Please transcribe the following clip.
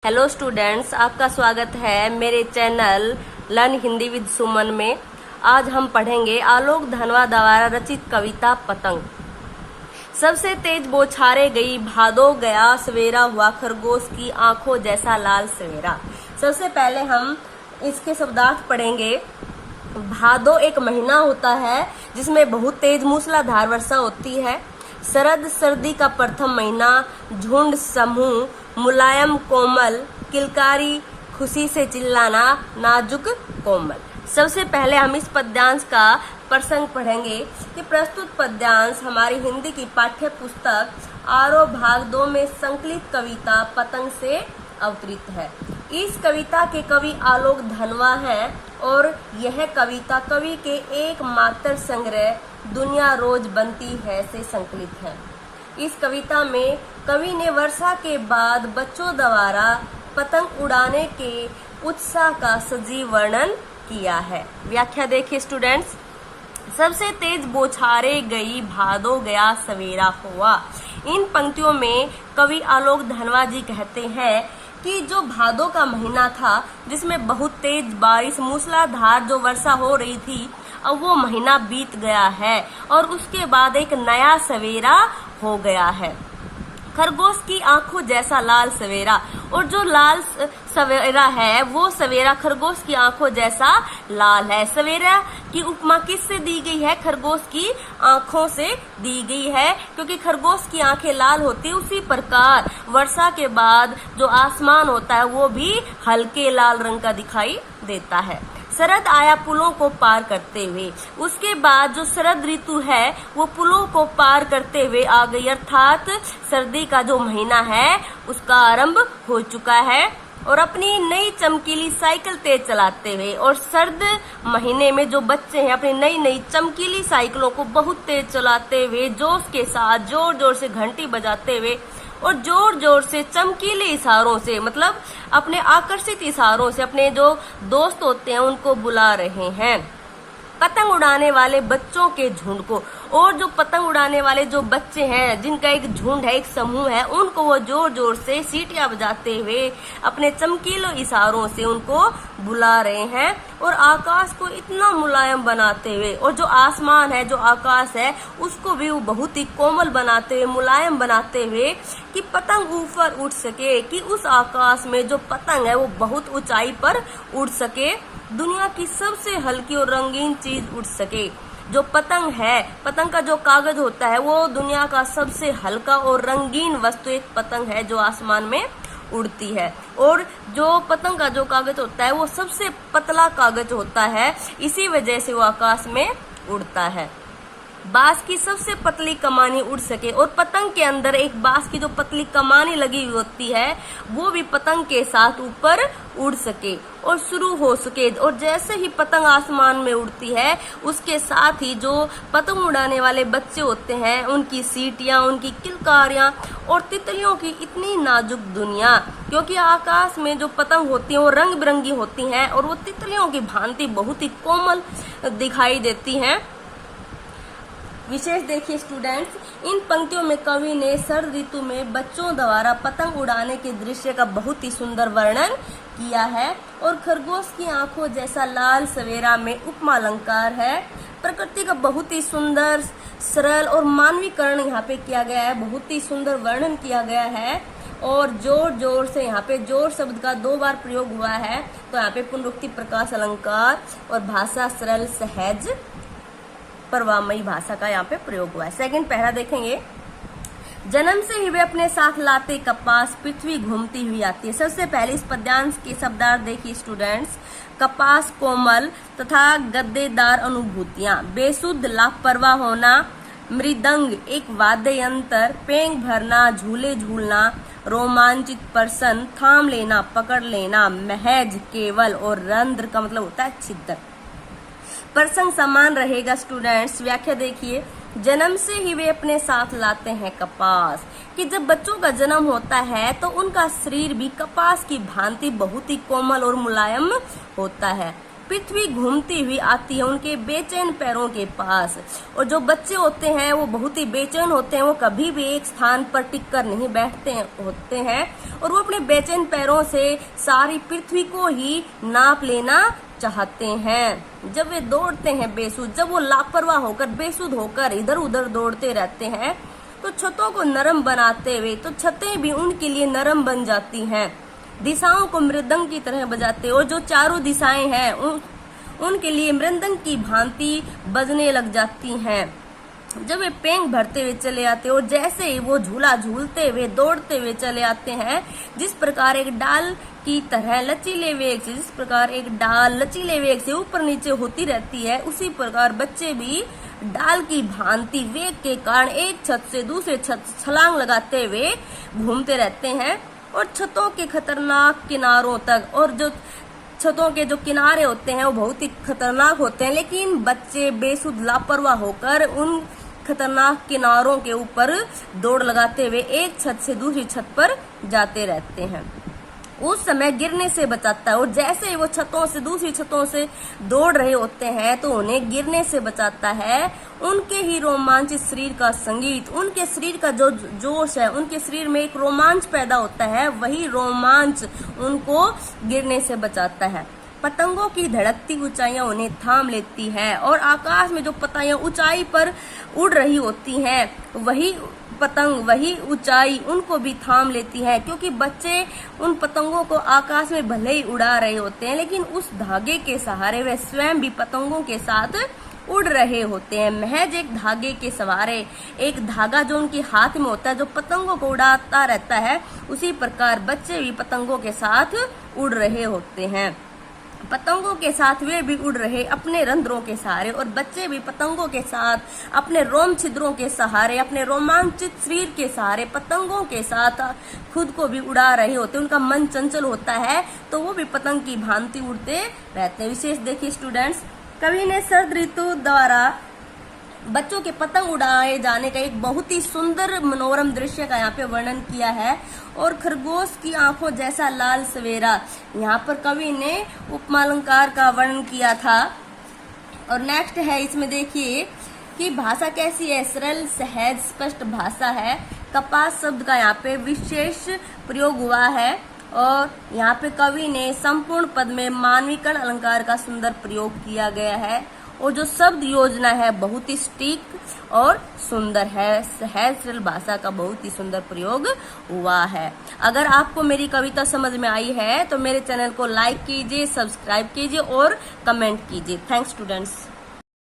Hello students, आपका स्वागत है मेरे चैनल लर्न हिंदी विद सुमन में। आज हम पढ़ेंगे आलोक धनवा द्वारा रचित कविता पतंग। सबसे तेज बौछारे गई, भादो गया सवेरा हुआ, खरगोश की आंखों जैसा लाल सवेरा। सबसे पहले हम इसके शब्दार्थ पढ़ेंगे। भादो एक महीना होता है जिसमें बहुत तेज मूसलाधार वर्षा होती है। शरद सर्दी का प्रथम महीना, झुंड समूह, मुलायम कोमल, किलकारी खुशी से चिल्लाना, नाजुक कोमल। सबसे पहले हम इस पद्यांश का प्रसंग पढ़ेंगे कि प्रस्तुत पद्यांश हमारी हिंदी की पाठ्य पुस्तक आरोह भाग 2 में संकलित कविता पतंग से अवतरित है। इस कविता के कवि आलोक धनवा हैं और यह कविता कवि के एकमात्र संग्रह दुनिया रोज बनती है से संकलित है। इस कविता में कवि ने वर्षा के बाद बच्चों द्वारा पतंग उड़ाने के उत्साह का सजीव वर्णन किया है। व्याख्या देखिए स्टूडेंट्स। सबसे तेज बौछारे गई, भादो गया सवेरा हुआ। इन पंक्तियों में कवि आलोक धनवा जी कहते हैं कि जो भादो का महीना था जिसमें बहुत तेज बारिश मूसलाधार जो वर्षा हो रही थी, अब वो महीना बीत गया है और उसके बाद एक नया सवेरा हो गया है। खरगोश की आंखों जैसा लाल सवेरा, और जो लाल सवेरा है वो सवेरा खरगोश की आंखों जैसा लाल है। सवेरा की उपमा किससे दी गई है? खरगोश की आंखों से दी गई है, क्योंकि खरगोश की आंखें लाल होती है। उसी प्रकार वर्षा के बाद जो आसमान होता है वो भी हल्के लाल रंग का दिखाई देता है। शरद आया पुलों को पार करते हुए, उसके बाद जो शरद ऋतु है वो पुलों को पार करते हुए आ गई, अर्थात सर्दी का जो महीना है उसका आरंभ हो चुका है। और अपनी नई चमकीली साइकिल तेज चलाते हुए, और सर्द महीने में जो बच्चे हैं अपनी नई नई चमकीली साइकिलों को बहुत तेज चलाते हुए, जोश के साथ जोर जोर से घंटी बजाते हुए और जोर जोर से चमकीले इशारों से, मतलब अपने आकर्षित इशारों से अपने जो दोस्त होते हैं उनको बुला रहे हैं पतंग उड़ाने वाले बच्चों के झुंड को। और जो पतंग उड़ाने वाले जो बच्चे हैं जिनका एक झुंड है, एक समूह है, उनको वो जोर जोर से सीटियां बजाते हुए अपने चमकीले इशारों से उनको बुला रहे हैं और आकाश को इतना मुलायम बनाते हुए, और जो आसमान है जो आकाश है उसको भी वो बहुत ही कोमल बनाते हुए, मुलायम बनाते हुए कि पतंग ऊपर उड़ सके, कि उस आकाश में जो पतंग है वो बहुत ऊंचाई पर उड़ सके, दुनिया की सबसे हल्की और रंगीन चीज उड़ सके। जो पतंग है, पतंग का जो कागज होता है वो दुनिया का सबसे हल्का और रंगीन वस्तु एक पतंग है जो आसमान में उड़ती है। और जो पतंग का जो कागज होता है वो सबसे पतला कागज होता है, इसी वजह से वो आकाश में उड़ता है। बांस की सबसे पतली कमानी उड़ सके, और पतंग के अंदर एक बांस की जो पतली कमानी लगी हुई होती है वो भी पतंग के साथ ऊपर उड़ सके और शुरू हो सके। और जैसे ही पतंग आसमान में उड़ती है उसके साथ ही जो पतंग उड़ाने वाले बच्चे होते हैं उनकी सीटियां, उनकी किलकारियां और तितलियों की इतनी नाजुक दुनिया, क्योंकि आकाश में जो पतंग होती है वो रंग बिरंगी होती हैं और वो तितलियों की भांति बहुत ही कोमल दिखाई देती हैं। विशेष देखिए स्टूडेंट्स, इन पंक्तियों में कवि ने शरद ऋतु में बच्चों द्वारा पतंग उड़ाने के दृश्य का बहुत ही सुंदर वर्णन किया है। और खरगोश की आंखों जैसा लाल सवेरा में उपमा अलंकार है। प्रकृति का बहुत ही सुंदर, सरल और मानवीकरण यहाँ पे किया गया है, बहुत ही सुंदर वर्णन किया गया है। और जोर जोर से यहाँ पे जोर शब्द का 2 बार प्रयोग हुआ है, तो यहाँ पे पुनरुक्ति, प्रकाश अलंकार और भाषा सरल सहज परवामयी भाषा का यहाँ पे प्रयोग हुआ है। सेकंड पहला देखेंगे। जन्म से ही वे अपने साथ लाते कपास, पृथ्वी घूमती हुई आती है। सबसे पहले इस पद्यांश के शब्दार्थ देखिए स्टूडेंट्स। कपास कोमल तथा गद्देदार अनुभूतियां, बेसुध लापरवाह होना, मृदंग एक वाद्य यंत्र, पेंग भरना, झूले झूलना, रोमांचित प्रसन्न, थाम लेना, पकड़ लेना, महज केवल, और रंध्र का मतलब होता है छिद्र। प्रसंग समान रहेगा स्टूडेंट्स। व्याख्या देखिए। जन्म से ही वे अपने साथ लाते हैं कपास, कि जब बच्चों का जन्म होता है तो उनका शरीर भी कपास की भांति बहुत ही कोमल और मुलायम होता है। पृथ्वी घूमती हुई आती है उनके बेचैन पैरों के पास। और जो बच्चे होते हैं वो बहुत ही बेचैन होते हैं, वो कभी भी एक स्थान पर टिक कर नहीं बैठते होते हैं और वो अपने बेचैन पैरों से सारी पृथ्वी को ही नाप लेना चाहते हैं। जब वे दौड़ते हैं बेसुध, जब वो लापरवाह होकर बेसुध होकर इधर उधर दौड़ते रहते हैं तो छतों को नरम बनाते हुए तो छतें भी उनके लिए नरम बन जाती हैं। दिशाओं को मृदंग की तरह बजाते और जो चारों दिशाएं हैं उनके लिए मृदंग की भांति बजने लग जाती हैं। जब वे पेंग भरते हुए चले आते और जैसे ही वो झूला झूलते हुए दौड़ते हुए चले आते हैं, जिस प्रकार एक डाल की तरह लचीले वेग से, जिस प्रकार एक डाल लचीले वेग से ऊपर नीचे होती रहती है, उसी प्रकार बच्चे भी डाल की भांति वेग के कारण एक छत से दूसरे छत छलांग लगाते हुए घूमते रहते हैं और छतों के खतरनाक किनारों तक। और जो छतों के जो किनारे होते हैं वो बहुत ही खतरनाक होते हैं, लेकिन बच्चे बेसुध लापरवाह होकर उन खतरनाक किनारों के ऊपर दौड़ लगाते हुए एक छत से दूसरी छत पर जाते रहते हैं। उस समय गिरने से बचाता है और जैसे ही वो छतों से दूसरी छतों से दौड़ रहे होते हैं तो उन्हें गिरने से बचाता है। उनके ही रोमांचित शरीर का संगीत, उनके शरीर का जो जोश है, उनके शरीर में एक रोमांच पैदा होता है, वही रोमांच उनको गिरने से बचाता है। पतंगों की धड़कती ऊंचाइयां उन्हें थाम लेती है और आकाश में जो पतंगियां ऊंचाई पर उड़ रही होती हैं, वही पतंग, वही ऊंचाई उनको भी थाम लेती है, क्योंकि बच्चे उन पतंगों को आकाश में भले ही उड़ा रहे होते हैं, लेकिन उस धागे के सहारे वे स्वयं भी पतंगों के साथ उड़ रहे होते हैं। महज एक धागे के सहारे, एक धागा जो उनके हाथ में होता है, जो पतंगों को उड़ाता रहता है, उसी प्रकार बच्चे भी पतंगों के साथ उड़ रहे होते हैं। पतंगों के साथ वे भी उड़ रहे अपने रंध्रों के सहारे और बच्चे भी पतंगों के साथ अपने रोम छिद्रों के सहारे, अपने रोमांचित शरीर के सहारे पतंगों के साथ खुद को भी उड़ा रहे होते हैं। उनका मन चंचल होता है तो वो भी पतंग की भांति उड़ते रहते हैं। विशेष देखिए स्टूडेंट्स, कवि ने शरद ऋतु द्वारा बच्चों के पतंग उड़ाए जाने का एक बहुत ही सुंदर मनोरम दृश्य का यहाँ पे वर्णन किया है। और खरगोश की आंखों जैसा लाल सवेरा, यहाँ पर कवि ने उपमा अलंकार का वर्णन किया था। और नेक्स्ट है, इसमें देखिए कि भाषा कैसी है, सरल सहज स्पष्ट भाषा है। कपास शब्द का यहाँ पे विशेष प्रयोग हुआ है और यहाँ पे कवि ने संपूर्ण पद में मानवीकरण अलंकार का सुंदर प्रयोग किया गया है। और जो शब्द योजना है बहुत ही सटीक और सुंदर है, सहज सरल भाषा का बहुत ही सुंदर प्रयोग हुआ है। अगर आपको मेरी कविता समझ में आई है तो मेरे चैनल को लाइक कीजिए, सब्सक्राइब कीजिए और कमेंट कीजिए। Thanks students.